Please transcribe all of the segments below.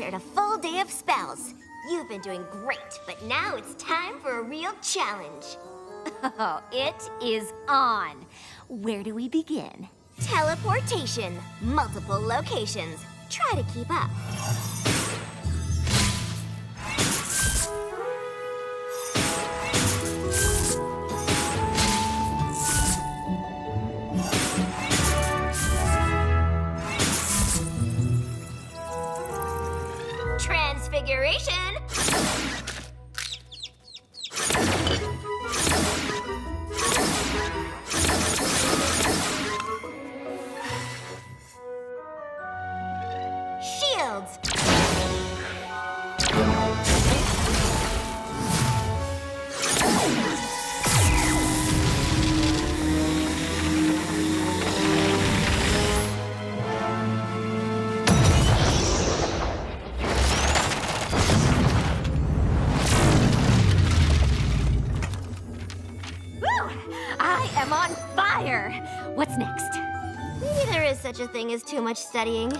prepared a full day of spells. You've been doing great, but now it's time for a real challenge. Oh, it is on. Where do we begin? Teleportation. Multiple locations. Try to keep up. Transfiguration. Shields. I am on fire! What's next? Maybe there is such a thing as too much studying.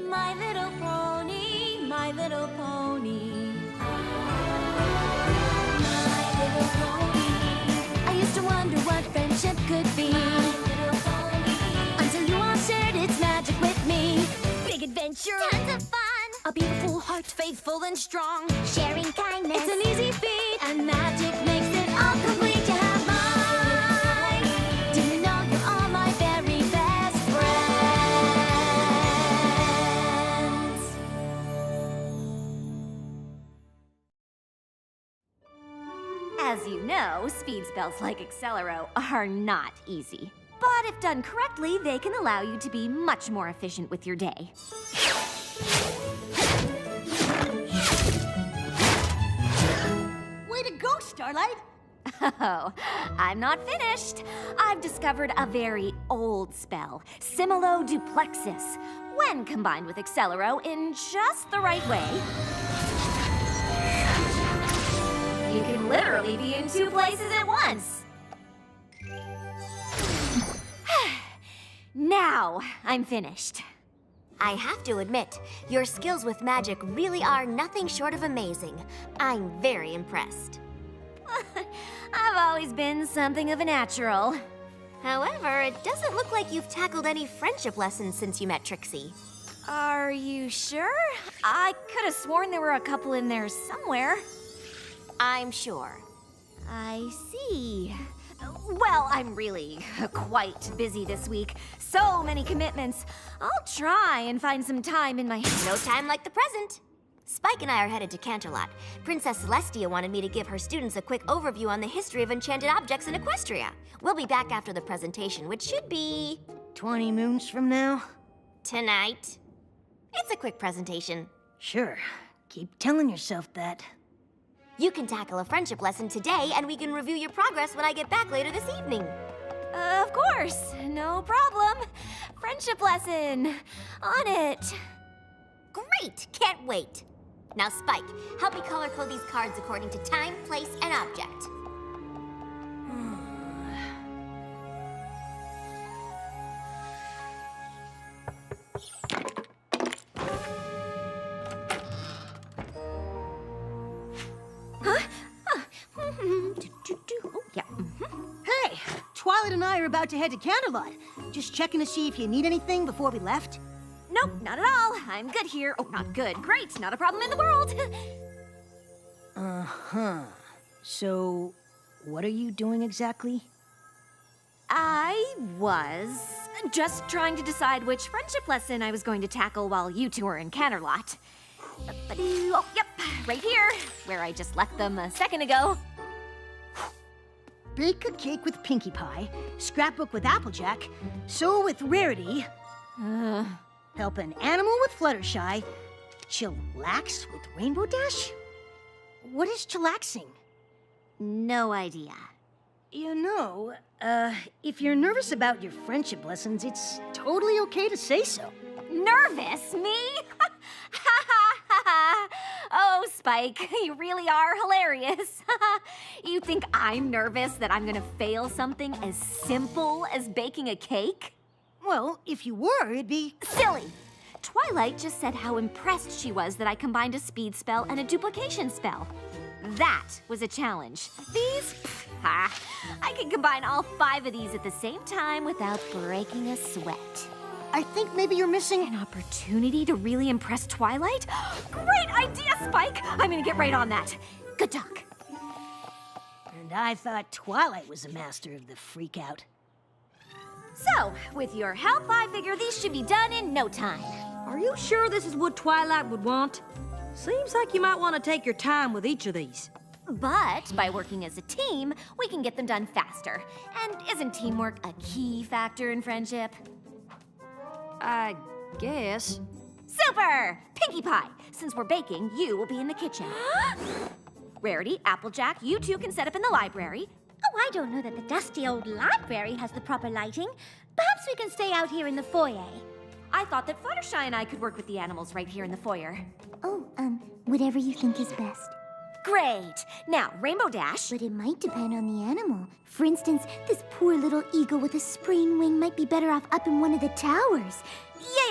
My little pony, my little pony. My little pony. I used to wonder what friendship could be. My little pony. Until you all shared its magic with me. Big adventure. Tons of fun. A beautiful heart, faithful and strong. Sharing kindness. It's an easy feat, and magic makes it all complete. You have mine. Do you know you're all my very best friends? As you know, speed spells like Accelero are not easy. But if done correctly, they can allow you to be much more efficient with your day. Way to go, Starlight! Oh, I'm not finished. I've discovered a very old spell, Similo-Duplexus. When combined with Accelero in just the right way, you can literally be in two places at once. Now I'm finished. I have to admit, your skills with magic really are nothing short of amazing. I'm very impressed. I've always been something of a natural. However, it doesn't look like you've tackled any friendship lessons since you met Trixie. Are you sure? I could have sworn there were a couple in there somewhere. I'm sure. I see. Well, I'm really quite busy this week. So many commitments. I'll try and find some time in my... No time like the present. Spike and I are headed to Canterlot. Princess Celestia wanted me to give her students a quick overview on the history of enchanted objects in Equestria. We'll be back after the presentation, which should be... 20 moons from now? tonight. It's a quick presentation. Sure. Keep telling yourself that. You can tackle a friendship lesson today, and we can review your progress when I get back later this evening. Of course, no problem. Friendship lesson. On it. Great! Can't wait. Now, Spike, help me color code these cards according to time, place, and object. Oh, yeah. Hey, Twilight and I are about to head to Canterlot. Just checking to see if you need anything before we left. Nope, not at all. I'm good here. Oh, not good. Great. Not a problem in the world. Uh-huh. So, what are you doing exactly? I was just trying to decide which friendship lesson I was going to tackle while you two were in Canterlot. Oh, yep, right here, where I just left them a second ago. Bake a cake with Pinkie Pie, scrapbook with Applejack, sew with Rarity, help an animal with Fluttershy, chillax with Rainbow Dash? What is chillaxing? No idea. You know, if you're nervous about your friendship lessons, it's totally okay to say so. Nervous? Me? Ha ha ha ha! Oh, Spike, you really are hilarious. You think I'm nervous that I'm gonna fail something as simple as baking a cake? Well, if you were, it'd be... Silly! Twilight just said how impressed she was that I combined a speed spell and a duplication spell. That was a challenge. These? I can combine all 5 of these at the same time without breaking a sweat. I think maybe you're missing... An opportunity to really impress Twilight? Great idea, Spike! I'm gonna get right on that. Good talk. And I thought Twilight was a master of the freak-out. So, with your help, I figure these should be done in no time. Are you sure this is what Twilight would want? Seems like you might want to take your time with each of these. But by working as a team, we can get them done faster. And isn't teamwork a key factor in friendship? I guess. Super! Pinkie Pie, since we're baking, you will be in the kitchen. Rarity, Applejack, you two can set up in the library. Oh, I don't know that the dusty old library has the proper lighting. Perhaps we can stay out here in the foyer. I thought that Fluttershy and I could work with the animals right here in the foyer. Oh, whatever you think is best. Great! Now, Rainbow Dash. But it might depend on the animal. For instance, this poor little eagle with a sprained wing might be better off up in one of the towers.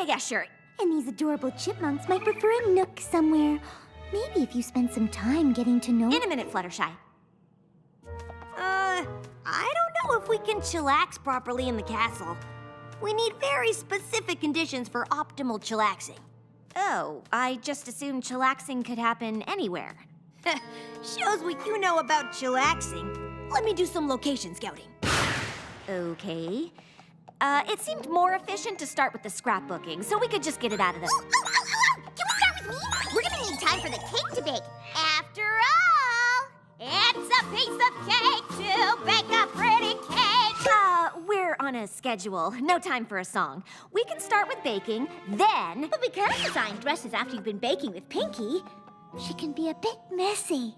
Yeah, sure. And these adorable chipmunks might prefer a nook somewhere. Maybe if you spend some time getting to know... In a minute, Fluttershy. I don't know if we can chillax properly in the castle. We need very specific conditions for optimal chillaxing. Oh, I just assumed chillaxing could happen anywhere. Shows what you know about chillaxing. Let me do some location scouting. Okay. It seemed more efficient to start with the scrapbooking, so we could just get it out of the... Can we start with me? We're gonna need time for the cake to bake. After all, it's a piece of cake to bake a pretty cake. We're on a schedule. No time for a song. We can start with baking, then... But we can't design dresses after you've been baking with Pinkie. She can be a bit messy.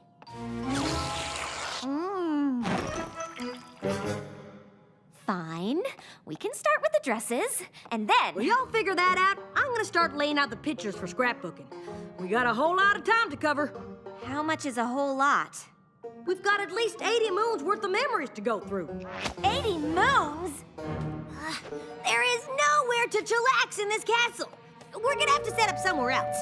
Fine. We can start with the dresses, and then... Will y'all figure that out? I'm gonna start laying out the pictures for scrapbooking. We got a whole lot of time to cover. How much is a whole lot? We've got at least 80 moons worth of memories to go through. 80 moons? There is nowhere to chillax in this castle. We're gonna have to set up somewhere else.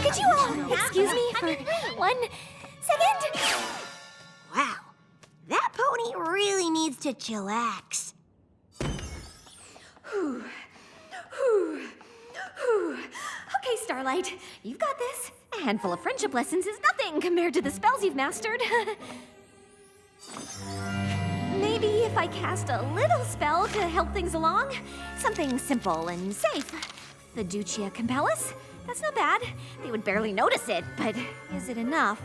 Could you all excuse me for 1 second? Wow, that pony really needs to chillax. Okay, Starlight, you've got this. A handful of friendship lessons is nothing compared to the spells you've mastered. Maybe if I cast a little spell to help things along. Something simple and safe. Fiducia Compellus? That's not bad. They would barely notice it, but is it enough?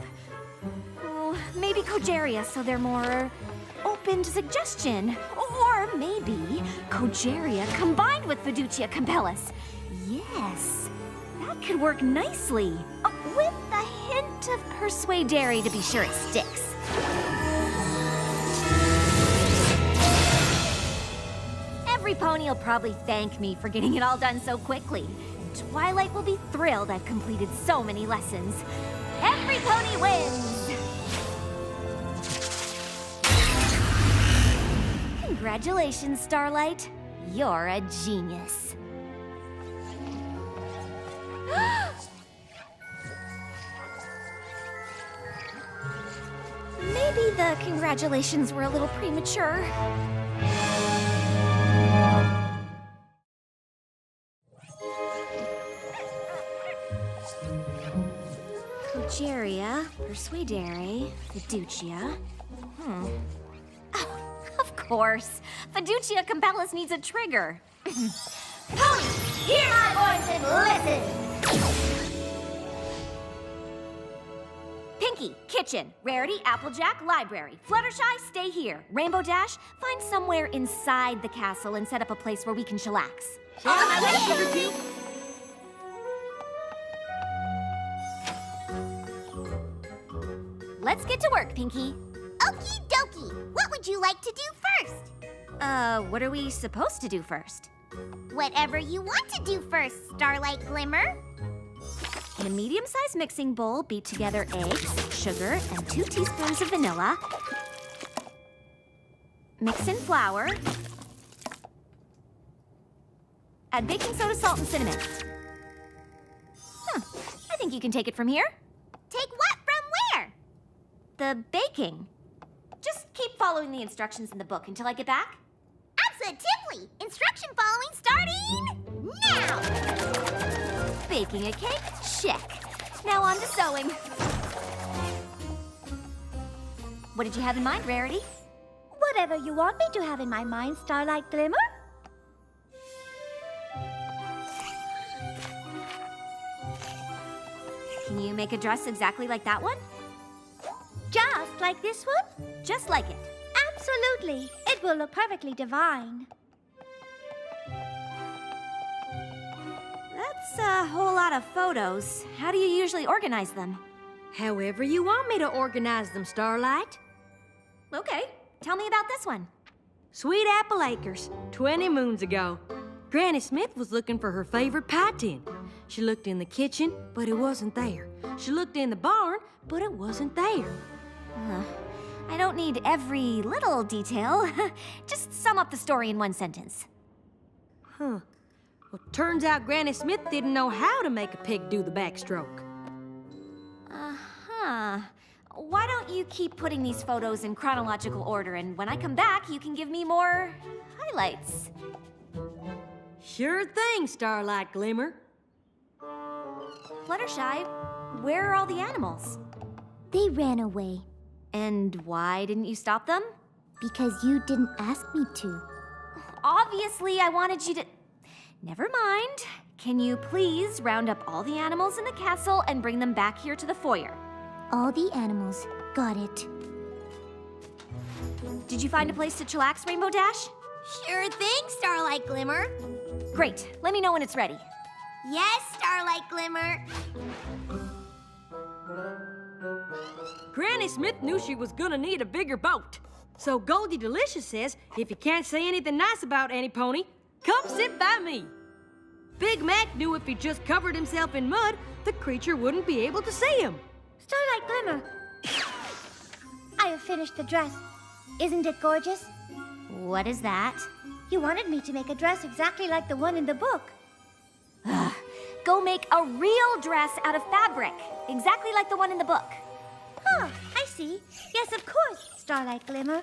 Oh, maybe Cogeria, so they're more open to suggestion. Or maybe Cogeria combined with Fiducia Compellus. Yes, that could work nicely. With a hint of Persuadere to be sure it sticks. Every pony will probably thank me for getting it all done so quickly. Twilight will be thrilled I've completed so many lessons. Every pony wins! Congratulations, Starlight. You're a genius. Maybe the congratulations were a little premature. Cogeria, Persuadere, Fiducia. Oh, of course. Fiducia Compellus needs a trigger. Ponies, hear my voice and listen. Pinkie, kitchen. Rarity, Applejack, library. Fluttershy, stay here. Rainbow Dash, find somewhere inside the castle and set up a place where we can chillax. On my way, Sugar Cube. Let's get to work, Pinkie. Okie dokie. What would you like to do first? What are we supposed to do first? Whatever you want to do first, Starlight Glimmer. In a medium-sized mixing bowl, beat together eggs, sugar, and 2 teaspoons of vanilla. Mix in flour. Add baking soda, salt, and cinnamon. I think you can take it from here. Take what from where? The baking. Just keep following the instructions in the book until I get back. Absolutely! Instruction following starting now! Baking a cake? Check. Now on to sewing. What did you have in mind, Rarity? Whatever you want me to have in my mind, Starlight Glimmer. Can you make a dress exactly like that one? Just like this one? Just like it. Absolutely. It will look perfectly divine. That's a whole lot of photos. How do you usually organize them? However you want me to organize them, Starlight. Okay, tell me about this one. Sweet Apple Acres, 20 moons ago. Granny Smith was looking for her favorite pie tin. She looked in the kitchen, but it wasn't there. She looked in the barn, but it wasn't there. I don't need every little detail. Just sum up the story in one sentence. Well, turns out Granny Smith didn't know how to make a pig do the backstroke. Why don't you keep putting these photos in chronological order, and when I come back, you can give me more highlights. Sure thing, Starlight Glimmer. Fluttershy, where are all the animals? They ran away And why didn't you stop them? because you didn't ask me to. Obviously, I wanted you to... Never mind. Can you please round up all the animals in the castle and bring them back here to the foyer? All the animals. Got it. Did you find a place to chillax, Rainbow Dash? Sure thing, Starlight Glimmer. Great. Let me know when it's ready. Yes, Starlight Glimmer. Granny Smith knew she was gonna need a bigger boat. So Goldie Delicious says, if you can't say anything nice about Annie Pony, come sit by me. Big Mac knew if he just covered himself in mud, the creature wouldn't be able to see him. Starlight Glimmer. I have finished the dress. Isn't it gorgeous? What is that? You wanted me to make a dress exactly like the one in the book. Go make a real dress out of fabric, exactly like the one in the book. Huh, I see. Yes, of course, Starlight Glimmer.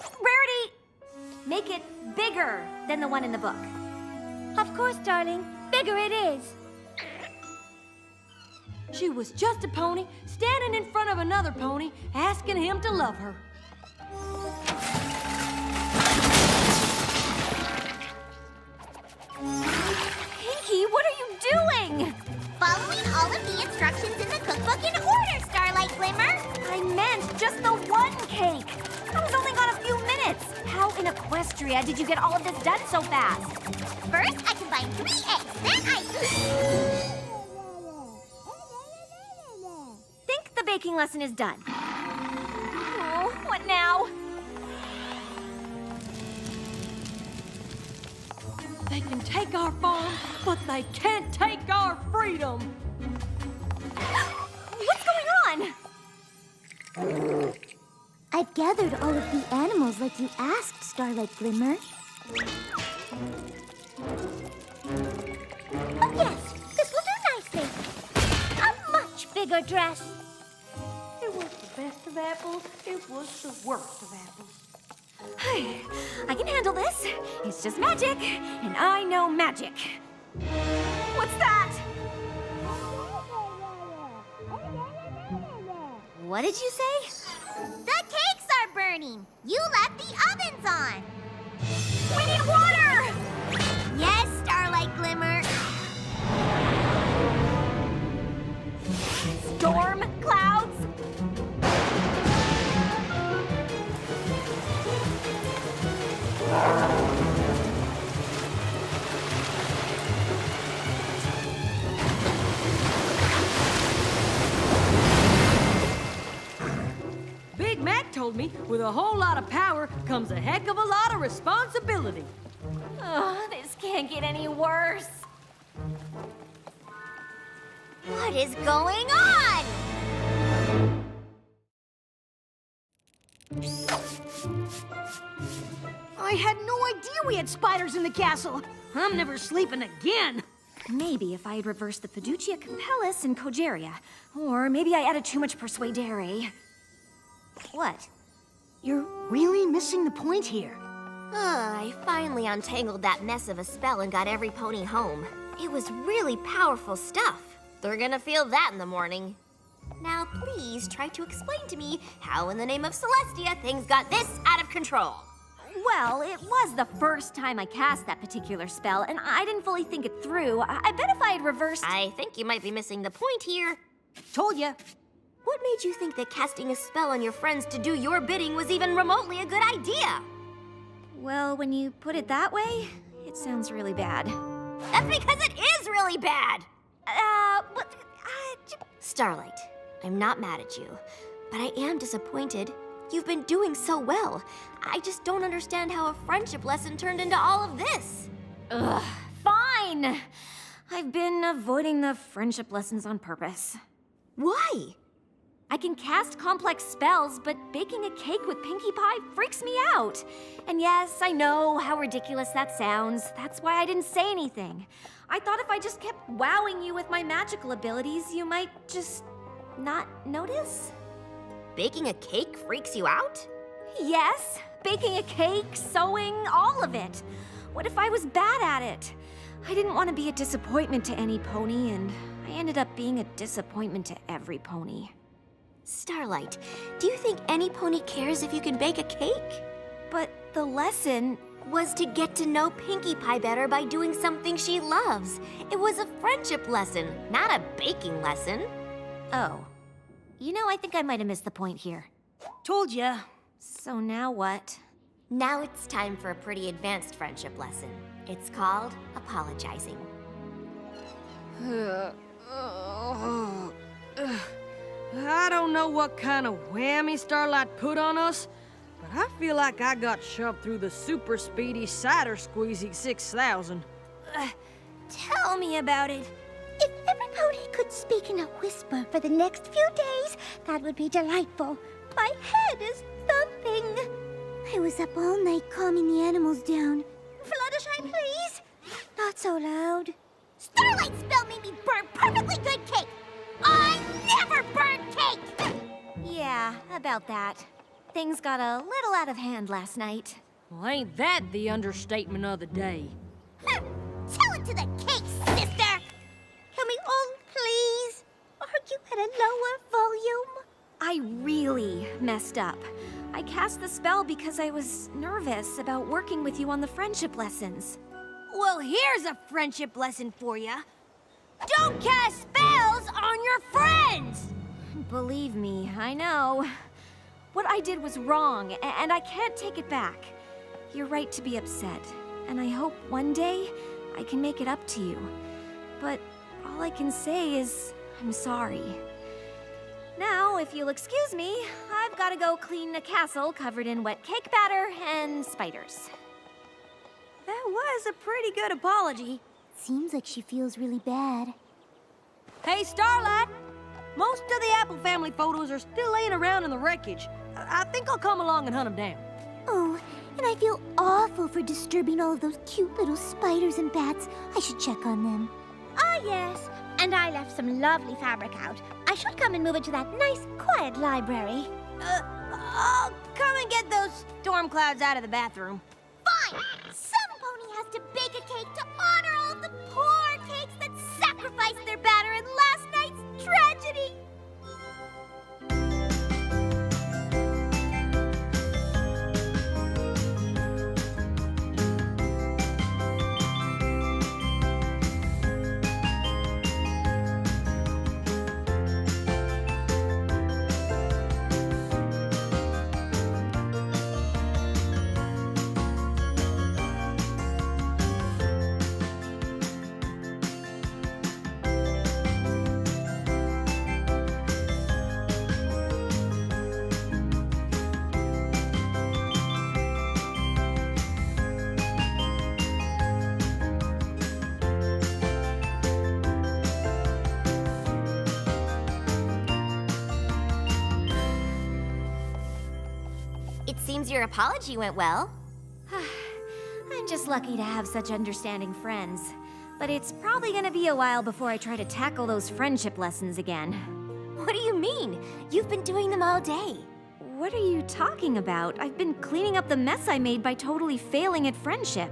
Rarity, make it bigger than the one in the book. Of course, darling. Bigger it is. She was just a pony, standing in front of another pony, asking him to love her. Pinkie, what are you doing? Following all of the instructions in the cookbook in order, Starlight Glimmer. I meant just the one cake. I was only gone a few minutes. How in Equestria did you get all of this done so fast? First, I combine 3 eggs. Then I... Think the baking lesson is done. Oh, what now? They can take our farm, but they can't take our freedom. What's going on? I've gathered all of the animals like you asked, Starlight Glimmer. Oh, yes, this will do nicely. A much bigger dress. It was the best of apples. It was the worst of apples. I can handle this. It's just magic, and I know magic. What's that? What did you say? The cakes are burning. You left the ovens on. We need water! Yes, Starlight Glimmer. Storm clouds? Big Mac told me with a whole lot of power comes a heck of a lot of responsibility. Oh, this can't get any worse. What is going on? I had no idea we had spiders in the castle. I'm never sleeping again. Maybe if I had reversed the fiducia compellis and cogeria. Or maybe I added too much persuadere. What? You're really missing the point here. I finally untangled that mess of a spell and got every pony home. It was really powerful stuff. They're gonna feel that in the morning. Now please try to explain to me how in the name of Celestia things got this out of control. Well, it was the first time I cast that particular spell, and I didn't fully think it through. I bet if I had reversed... I think you might be missing the point here. Told ya. What made you think that casting a spell on your friends to do your bidding was even remotely a good idea? Well, when you put it that way, it sounds really bad. That's because it is really bad! But... Starlight, I'm not mad at you, but I am disappointed. You've been doing so well. I just don't understand how a friendship lesson turned into all of this. Ugh, fine! I've been avoiding the friendship lessons on purpose. Why? I can cast complex spells, but baking a cake with Pinkie Pie freaks me out. And yes, I know how ridiculous that sounds. That's why I didn't say anything. I thought if I just kept wowing you with my magical abilities, you might just not notice. Baking a cake freaks you out? Yes, baking a cake, sewing, all of it. What if I was bad at it? I didn't want to be a disappointment to any pony, and I ended up being a disappointment to every pony. Starlight, do you think any pony cares if you can bake a cake? But the lesson Was to get to know Pinkie Pie better by doing something she loves. It was a friendship lesson, not a baking lesson. Oh. You know, I think I might have missed the point here. Told ya. So now what? Now it's time for a pretty advanced friendship lesson. It's called apologizing. I don't know what kind of whammy Starlight put on us, but I feel like I got shoved through the super speedy cider squeezy 6000. Tell me about it. If every pony could speak in a whisper for the next few days, that would be delightful. My head is thumping. I was up all night calming the animals down. Fluttershy, please. Not so loud. Starlight spell made me burn perfectly good cake. I never burn cake. Yeah, about that. Things got a little out of hand last night. Well, ain't that the understatement of the day? Tell it to the cake, sister. Can we all please argue at a lower volume? I really messed up. I cast the spell because I was nervous about working with you on the friendship lessons. Well, here's a friendship lesson for you. Don't cast spells on your friends! Believe me, I know. What I did was wrong, and I can't take it back. You're right to be upset, and I hope one day I can make it up to you. But all I can say is I'm sorry. Now, if you'll excuse me, I've got to go clean a castle covered in wet cake batter and spiders. That was a pretty good apology. Seems like she feels really bad. Hey, Starlight! Most of the Apple family photos are still laying around in the wreckage. I think I'll come along and hunt them down. Oh, and I feel awful for disturbing all of those cute little spiders and bats. I should check on them. Ah, yes. And I left some lovely fabric out. I should come and move it to that nice, quiet library. I'll come and get those storm clouds out of the bathroom. Fine! Some pony has to bake a cake to honor all of the poor cakes that sacrificed their batter in last night's tragedy. Seems your apology went well. I'm just lucky to have such understanding friends. But it's probably gonna be a while before I try to tackle those friendship lessons again. What do you mean? You've been doing them all day. What are you talking about? I've been cleaning up the mess I made by totally failing at friendship.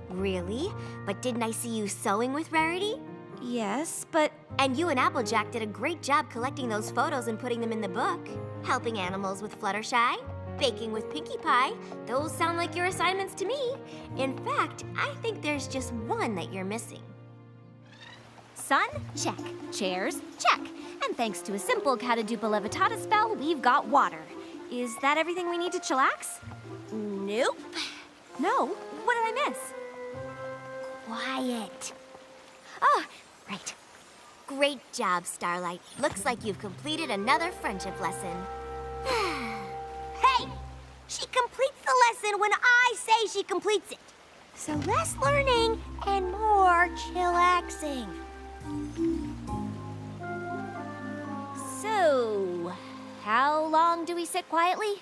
Really? But didn't I see you sewing with Rarity? Yes, but And you and Applejack did a great job collecting those photos and putting them in the book. Helping animals with Fluttershy, baking with Pinkie Pie. Those sound like your assignments to me. In fact, I think there's just one that you're missing. sun, check. Chairs, check. And thanks to a simple catadupa levitata spell, we've got water. Is that everything we need to chillax? Nope. No. What did I miss? Quiet. Ah, right. Great job, Starlight. Looks like you've completed another friendship lesson. Hey! She completes the lesson when I say she completes it. So less learning and more chillaxing. So, how long do we sit quietly?